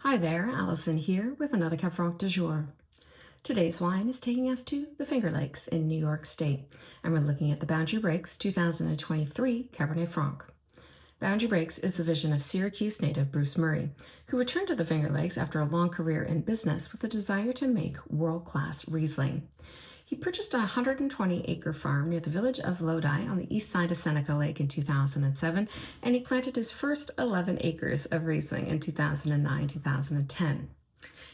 Hi there, Allison here with another Cab Franc du jour. Today's wine is taking us to the Finger Lakes in New York State, and we're looking at the Boundary Breaks 2023 Cabernet Franc. Boundary Breaks is the vision of Syracuse-native Bruce Murray, who returned to the Finger Lakes after a long career in business with a desire to make world-class Riesling. He purchased a 120-acre farm near the village of Lodi on the east side of Seneca Lake in 2007, and he planted his first 11 acres of Riesling in 2009-2010.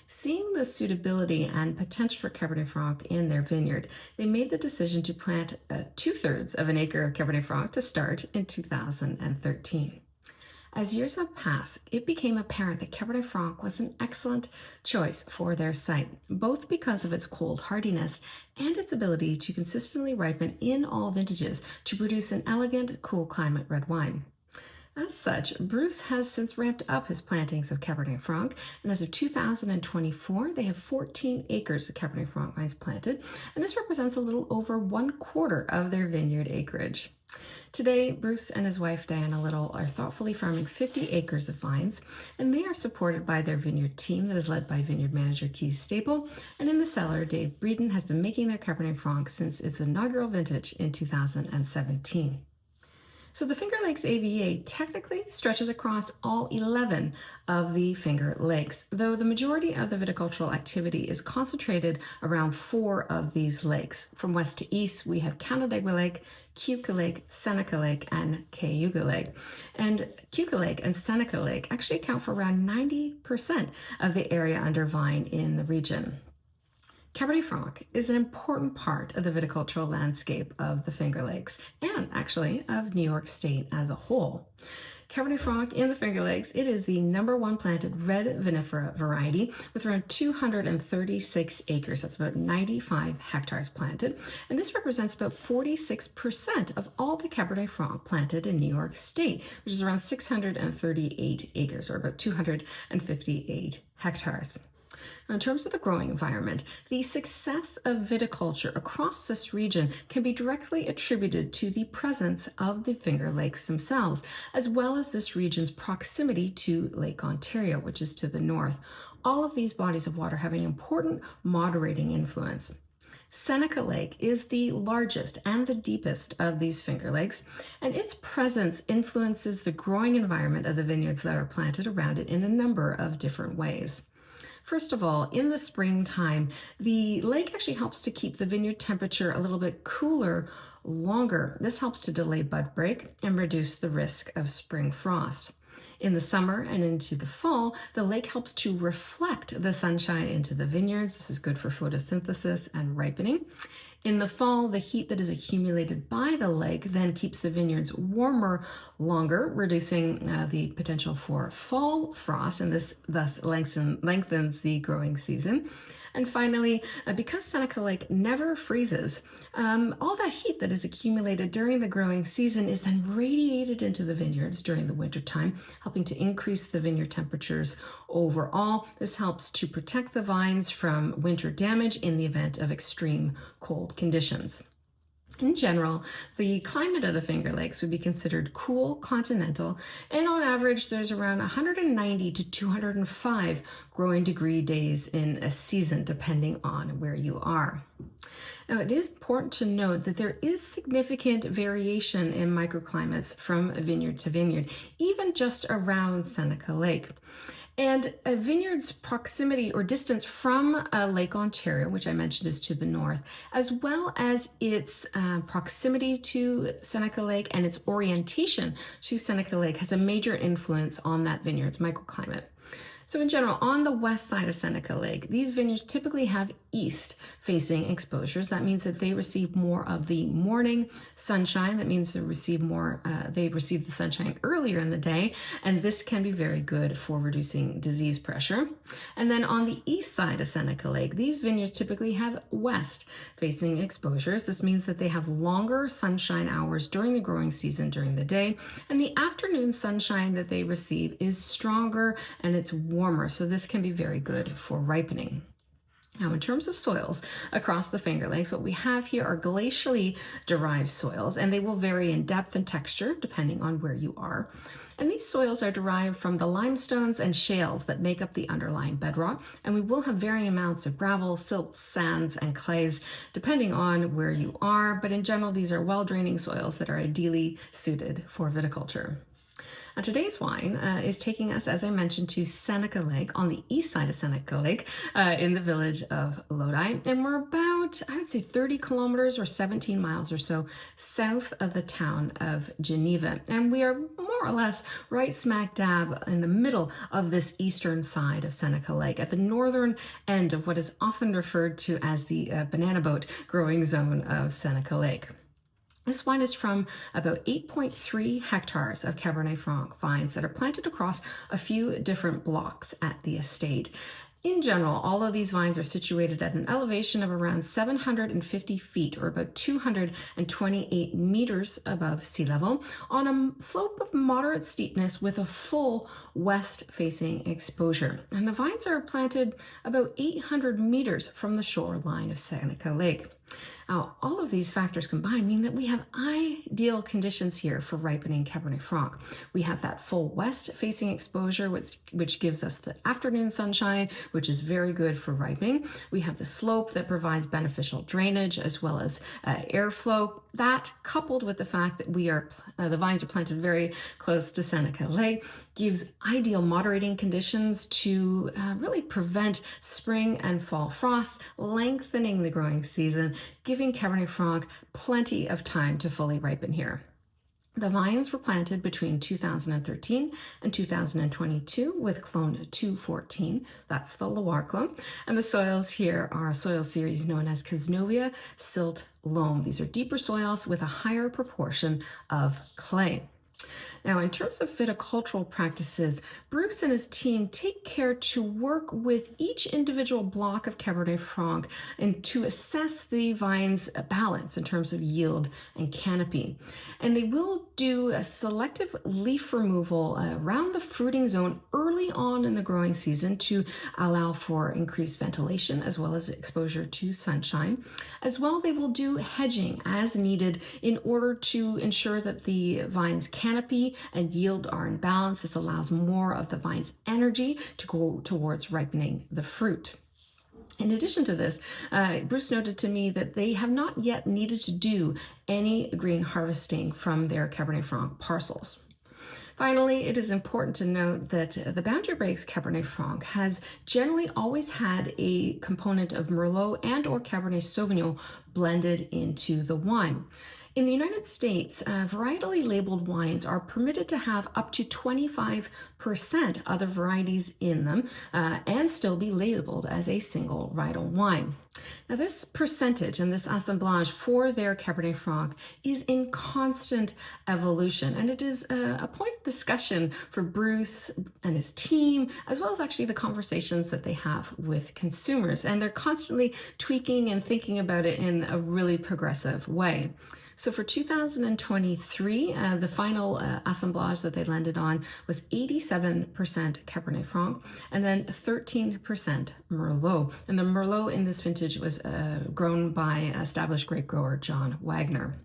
Seeing the suitability and potential for Cabernet Franc in their vineyard, they made the decision to plant 2/3 of an acre of Cabernet Franc to start in 2013. As years have passed, it became apparent that Cabernet Franc was an excellent choice for their site, both because of its cold hardiness and its ability to consistently ripen in all vintages to produce an elegant, cool climate red wine. As such, Bruce has since ramped up his plantings of Cabernet Franc, and as of 2024, they have 14 acres of Cabernet Franc vines planted, and this represents a little over 1/4 of their vineyard acreage. Today, Bruce and his wife, Diana Lyttle, are thoughtfully farming 50 acres of vines, and they are supported by their vineyard team that is led by Vineyard Manager Kees Stapel, and in the cellar, Dave Breeden has been making their Cabernet Franc since its inaugural vintage in 2017. So the Finger Lakes AVA technically stretches across all 11 of the Finger Lakes, though the majority of the viticultural activity is concentrated around 4 of these lakes. From west to east, we have Canandaigua Lake, Keuka Lake, Seneca Lake, and Cayuga Lake. And Keuka Lake and Seneca Lake actually account for around 90% of the area under vine in the region. Cabernet Franc is an important part of the viticultural landscape of the Finger Lakes and actually of New York State as a whole. Cabernet Franc in the Finger Lakes, it is the #1 planted red vinifera variety with around 236 acres. That's about 95 hectares planted. And this represents about 46% of all the Cabernet Franc planted in New York State, which is around 638 acres or about 258 hectares. Now, in terms of the growing environment, the success of viticulture across this region can be directly attributed to the presence of the Finger Lakes themselves, as well as this region's proximity to Lake Ontario, which is to the north. All of these bodies of water have an important moderating influence. Seneca Lake is the largest and the deepest of these Finger Lakes, and its presence influences the growing environment of the vineyards that are planted around it in a number of different ways. First of all, in the springtime, the lake actually helps to keep the vineyard temperature a little bit cooler longer. This helps to delay bud break and reduce the risk of spring frost. In the summer and into the fall, the lake helps to reflect the sunshine into the vineyards. This is good for photosynthesis and ripening. In the fall, the heat that is accumulated by the lake then keeps the vineyards warmer longer, reducing the potential for fall frost, and this thus lengthens the growing season. And finally, because Seneca Lake never freezes, all that heat that is accumulated during the growing season is then radiated into the vineyards during the wintertime, helping to increase the vineyard temperatures overall. This helps to protect the vines from winter damage in the event of extreme cold conditions. In general, the climate of the Finger Lakes would be considered cool continental, and on average there's around 190 to 205 growing degree days in a season depending on where you are. Now, it is important to note that there is significant variation in microclimates from vineyard to vineyard, even just around Seneca Lake. And a vineyard's proximity or distance from Lake Ontario, which I mentioned is to the north, as well as its proximity to Seneca Lake and its orientation to Seneca Lake has a major influence on that vineyard's microclimate. So in general, on the west side of Seneca Lake, these vineyards typically have east-facing exposures. That means that they receive more of the morning sunshine. That means they receive the sunshine earlier in the day, and this can be very good for reducing disease pressure. And then on the east side of Seneca Lake, these vineyards typically have west-facing exposures. This means that they have longer sunshine hours during the growing season during the day, and the afternoon sunshine that they receive is stronger and it's warmer, so this can be very good for ripening. Now, in terms of soils across the Finger Lakes, what we have here are glacially derived soils, and they will vary in depth and texture depending on where you are. And these soils are derived from the limestones and shales that make up the underlying bedrock, and we will have varying amounts of gravel, silts, sands, and clays depending on where you are, but in general, these are well-draining soils that are ideally suited for viticulture. Today's wine is taking us, as I mentioned, to Seneca Lake on the east side of Seneca Lake in the village of Lodi. And we're about, I would say, 30 kilometers or 17 miles or so south of the town of Geneva. And we are more or less right smack dab in the middle of this eastern side of Seneca Lake at the northern end of what is often referred to as the banana boat growing zone of Seneca Lake. This wine is from about 8.3 hectares of Cabernet Franc vines that are planted across a few different blocks at the estate. In general, all of these vines are situated at an elevation of around 750 feet, or about 228 meters above sea level, on a slope of moderate steepness with a full west-facing exposure. And the vines are planted about 800 meters from the shoreline of Seneca Lake. Now, all of these factors combined mean that we have ideal conditions here for ripening Cabernet Franc. We have that full west-facing exposure, which gives us the afternoon sunshine, which is very good for ripening. We have the slope that provides beneficial drainage as well as airflow. That, coupled with the fact that the vines are planted very close to Seneca Lake, gives ideal moderating conditions to really prevent spring and fall frosts, lengthening the growing season, giving Cabernet Franc plenty of time to fully ripen here. The vines were planted between 2013 and 2022 with clone 214, that's the Loire clone, and the soils here are a soil series known as Casnovia Silt Loam. These are deeper soils with a higher proportion of clay. Now, in terms of viticultural practices, Bruce and his team take care to work with each individual block of Cabernet Franc and to assess the vine's balance in terms of yield and canopy. And they will do a selective leaf removal around the fruiting zone early on in the growing season to allow for increased ventilation as well as exposure to sunshine. As well, they will do hedging as needed in order to ensure that the vine's canopy and yield are in balance. This allows more of the vine's energy to go towards ripening the fruit. In addition to this, Bruce noted to me that they have not yet needed to do any green harvesting from their Cabernet Franc parcels. Finally, it is important to note that the Boundary Breaks Cabernet Franc has generally always had a component of Merlot and or Cabernet Sauvignon blended into the wine. In the United States, varietally labeled wines are permitted to have up to 25% other varieties in them and still be labeled as a single varietal wine. Now, this percentage and this assemblage for their Cabernet Franc is in constant evolution, and it is a point of discussion for Bruce and his team, as well as actually the conversations that they have with consumers, and they're constantly tweaking and thinking about it in a really progressive way. So for 2023, the final assemblage that they landed on was 87% Cabernet Franc and then 13% Merlot. And the Merlot in this vintage was grown by established grape grower John Wagner.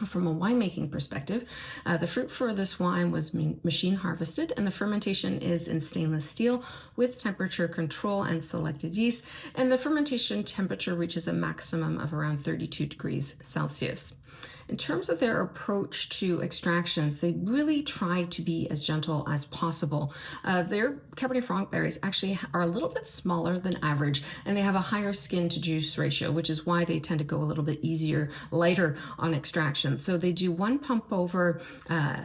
From a winemaking perspective, the fruit for this wine was machine harvested, and the fermentation is in stainless steel with temperature control and selected yeast, and the fermentation temperature reaches a maximum of around 32 degrees Celsius. In terms of their approach to extractions, they really try to be as gentle as possible. Their Cabernet Franc berries actually are a little bit smaller than average, and they have a higher skin to juice ratio, which is why they tend to go a little bit easier, lighter on extraction. So they do one pump over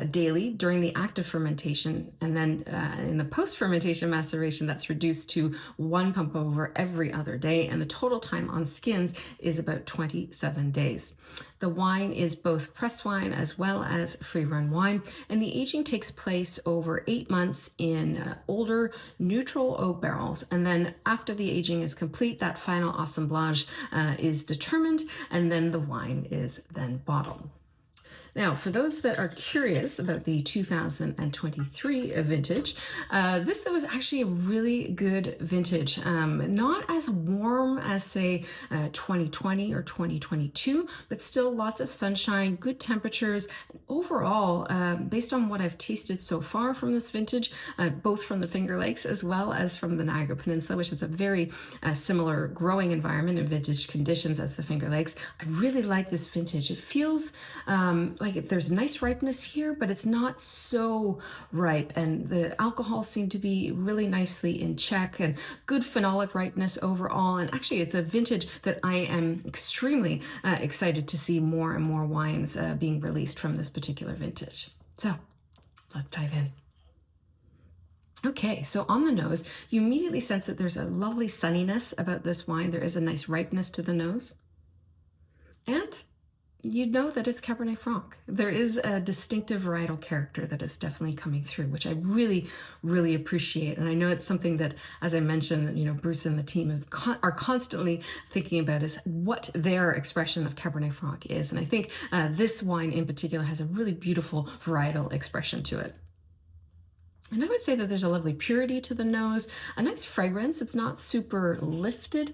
daily during the active fermentation, and then in the post-fermentation maceration, that's reduced to one pump over every other day, and the total time on skins is about 27 days. The wine is both pressed wine as well as free-run wine, and the aging takes place over 8 months in older neutral oak barrels. And then after the aging is complete, that final assemblage is determined, and then the wine is then bottled. Now, for those that are curious about the 2023 vintage, this was actually a really good vintage. Not as warm as, say, 2020 or 2022, but still lots of sunshine, good temperatures. And overall, based on what I've tasted so far from this vintage, both from the Finger Lakes as well as from the Niagara Peninsula, which is a very similar growing environment and vintage conditions as the Finger Lakes, I really like this vintage. It feels like there's nice ripeness here, but it's not so ripe, and the alcohol seemed to be really nicely in check and good phenolic ripeness overall. And actually, it's a vintage that I am extremely excited to see more and more wines being released from this particular vintage. So let's dive in. Okay, so on the nose, you immediately sense that there's a lovely sunniness about this wine. There is a nice ripeness to the nose. And you know that it's Cabernet Franc. There is a distinctive varietal character that is definitely coming through, which I really, really appreciate. And I know it's something that, as I mentioned, Bruce and the team are constantly thinking about is what their expression of Cabernet Franc is. And I think this wine in particular has a really beautiful varietal expression to it. And I would say that there's a lovely purity to the nose, a nice fragrance. It's not super lifted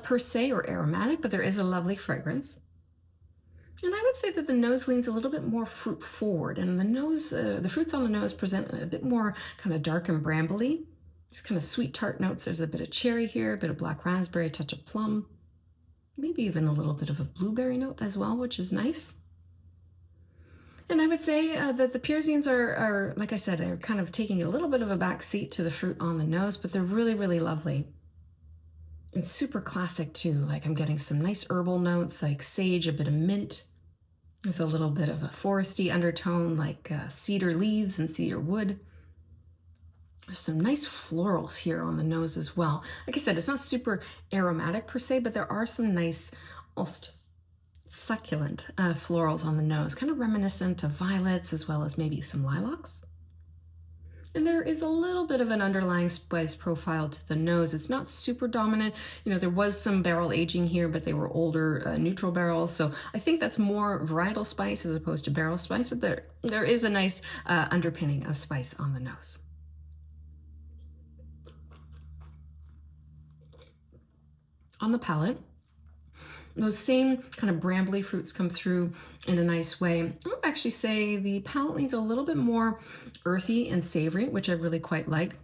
per se or aromatic, but there is a lovely fragrance. And I would say that the nose leans a little bit more fruit forward, and the fruits on the nose present a bit more kind of dark and brambly. Just kind of sweet tart notes. There's a bit of cherry here, a bit of black raspberry, a touch of plum, maybe even a little bit of a blueberry note as well, which is nice. And I would say that the pyrazines are, like I said, they're kind of taking a little bit of a back seat to the fruit on the nose, but they're really, really lovely. And super classic too. Like I'm getting some nice herbal notes like sage, a bit of mint. There's a little bit of a foresty undertone like cedar leaves and cedar wood. There's some nice florals here on the nose as well. Like I said, it's not super aromatic per se, but there are some nice, almost succulent florals on the nose, kind of reminiscent of violets as well as maybe some lilacs. And there is a little bit of an underlying spice profile to the nose. It's not super dominant. There was some barrel aging here, but they were older neutral barrels. So I think that's more varietal spice as opposed to barrel spice, but there is a nice underpinning of spice on the nose. On the palate, those same kind of brambly fruits come through in a nice way. I would actually say the palate leans a little bit more earthy and savory, which I really quite like.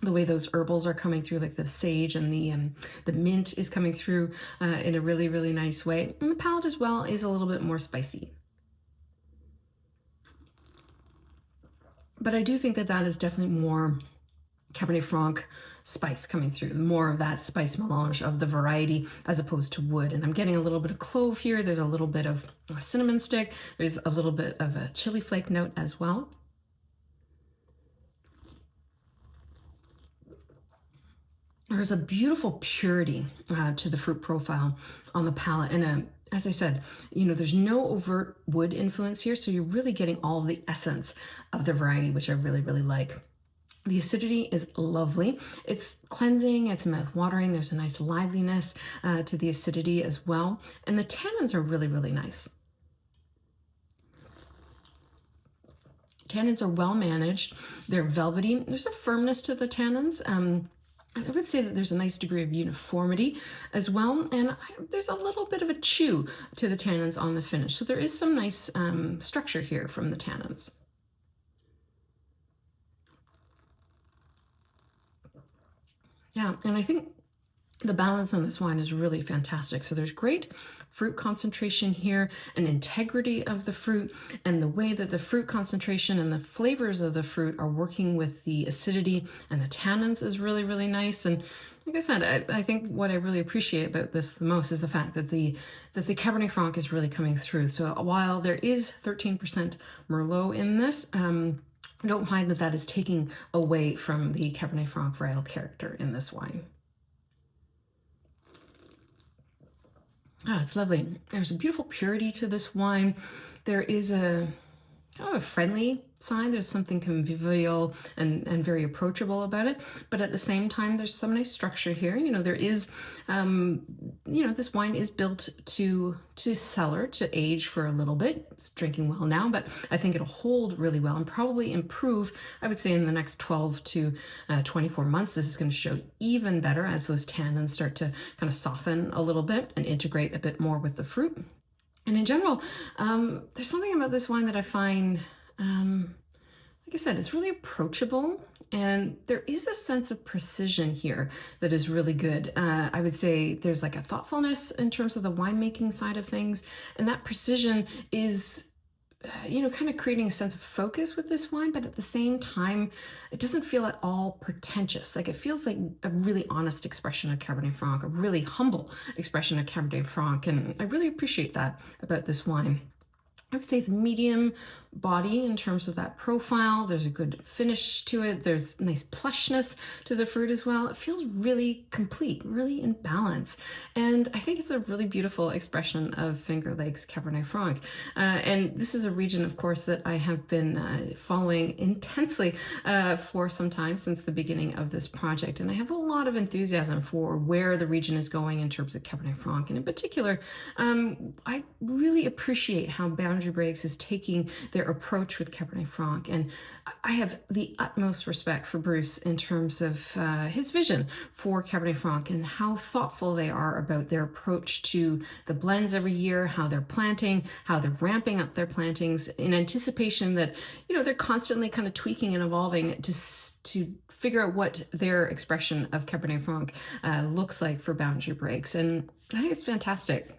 The way those herbals are coming through, like the sage and the mint is coming through in a really, really nice way. And the palate as well is a little bit more spicy. But I do think that is definitely more Cabernet Franc spice coming through, more of that spice melange of the variety as opposed to wood. And I'm getting a little bit of clove here. There's a little bit of a cinnamon stick. There's a little bit of a chili flake note as well. There's a beautiful purity to the fruit profile on the palate. And as I said, there's no overt wood influence here. So you're really getting all of the essence of the variety, which I really, really like. The acidity is lovely. It's cleansing, it's mouth-watering. There's a nice liveliness to the acidity as well. And the tannins are really, really nice. Tannins are well managed. They're velvety. There's a firmness to the tannins. I would say that there's a nice degree of uniformity as well. And there's a little bit of a chew to the tannins on the finish. So there is some nice structure here from the tannins. Yeah, and I think the balance on this wine is really fantastic. So there's great fruit concentration here, an integrity of the fruit, and the way that the fruit concentration and the flavors of the fruit are working with the acidity and the tannins is really, really nice. And like I said, I think what I really appreciate about this the most is the fact that the Cabernet Franc is really coming through. So while there is 13% Merlot in this, I don't find that is taking away from the Cabernet Franc varietal character in this wine. It's lovely. There's a beautiful purity to this wine. There is a kind of a friendly side. There's something convivial and very approachable about it. But at the same time, there's some nice structure here. There is, this wine is built to cellar, to age for a little bit. It's drinking well now, but I think it'll hold really well and probably improve, I would say, in the next 12 to 24 months. This is going to show even better as those tannins start to kind of soften a little bit and integrate a bit more with the fruit. And in general, there's something about this wine that I find, like I said, it's really approachable, and there is a sense of precision here that is really good. I would say there's like a thoughtfulness in terms of the winemaking side of things, and that precision is kind of creating a sense of focus with this wine, but at the same time, it doesn't feel at all pretentious. Like, it feels like a really honest expression of Cabernet Franc, a really humble expression of Cabernet Franc, and I really appreciate that about this wine. I would say it's medium body in terms of that profile. There's a good finish to it. There's nice plushness to the fruit as well. It feels really complete, really in balance. And I think it's a really beautiful expression of Finger Lakes Cabernet Franc. And this is a region, of course, that I have been following intensely for some time, since the beginning of this project. And I have a lot of enthusiasm for where the region is going in terms of Cabernet Franc. And in particular, I really appreciate how Boundary Breaks is taking their approach with Cabernet Franc, and I have the utmost respect for Bruce in terms of his vision for Cabernet Franc and how thoughtful they are about their approach to the blends every year, how they're planting, how they're ramping up their plantings in anticipation that they're constantly kind of tweaking and evolving to figure out what their expression of Cabernet Franc looks like for Boundary Breaks. And I think it's fantastic.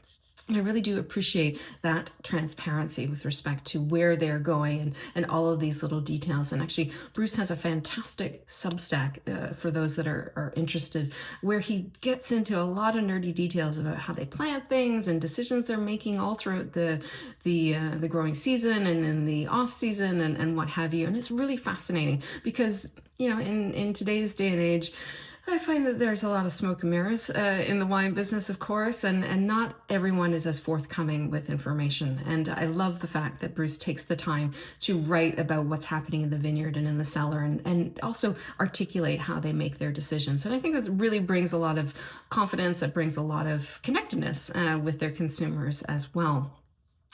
And I really do appreciate that transparency with respect to where they're going and all of these little details. And actually, Bruce has a fantastic Substack for those that are interested, where he gets into a lot of nerdy details about how they plant things and decisions they're making all throughout the growing season and in the off season and what have you. And it's really fascinating because, in today's day and age, I find that there's a lot of smoke and mirrors in the wine business, of course, and not everyone is as forthcoming with information. And I love the fact that Bruce takes the time to write about what's happening in the vineyard and in the cellar, and also articulate how they make their decisions. And I think that really brings a lot of confidence. It brings a lot of connectedness with their consumers as well.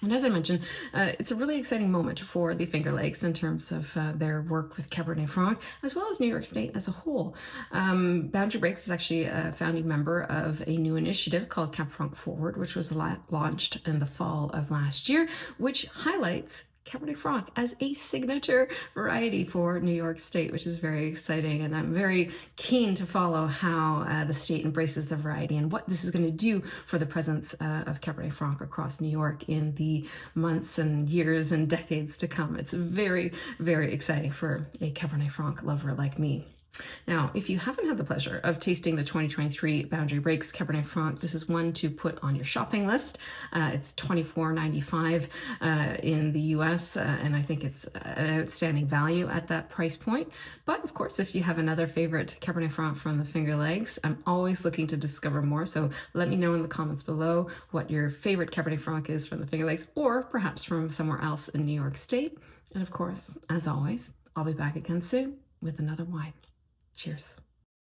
And as I mentioned, it's a really exciting moment for the Finger Lakes in terms of their work with Cabernet Franc, as well as New York State as a whole. Boundary Breaks is actually a founding member of a new initiative called Cab Franc Forward, which was launched in the fall of last year, which highlights Cabernet Franc as a signature variety for New York State, which is very exciting. And I'm very keen to follow how the state embraces the variety and what this is going to do for the presence of Cabernet Franc across New York in the months and years and decades to come. It's very, very exciting for a Cabernet Franc lover like me. Now, if you haven't had the pleasure of tasting the 2023 Boundary Breaks Cabernet Franc, this is one to put on your shopping list. It's $24.95 in the US, and I think it's an outstanding value at that price point. But of course, if you have another favorite Cabernet Franc from the Finger Lakes, I'm always looking to discover more. So let me know in the comments below what your favorite Cabernet Franc is from the Finger Lakes, or perhaps from somewhere else in New York State. And of course, as always, I'll be back again soon with another wine. Cheers.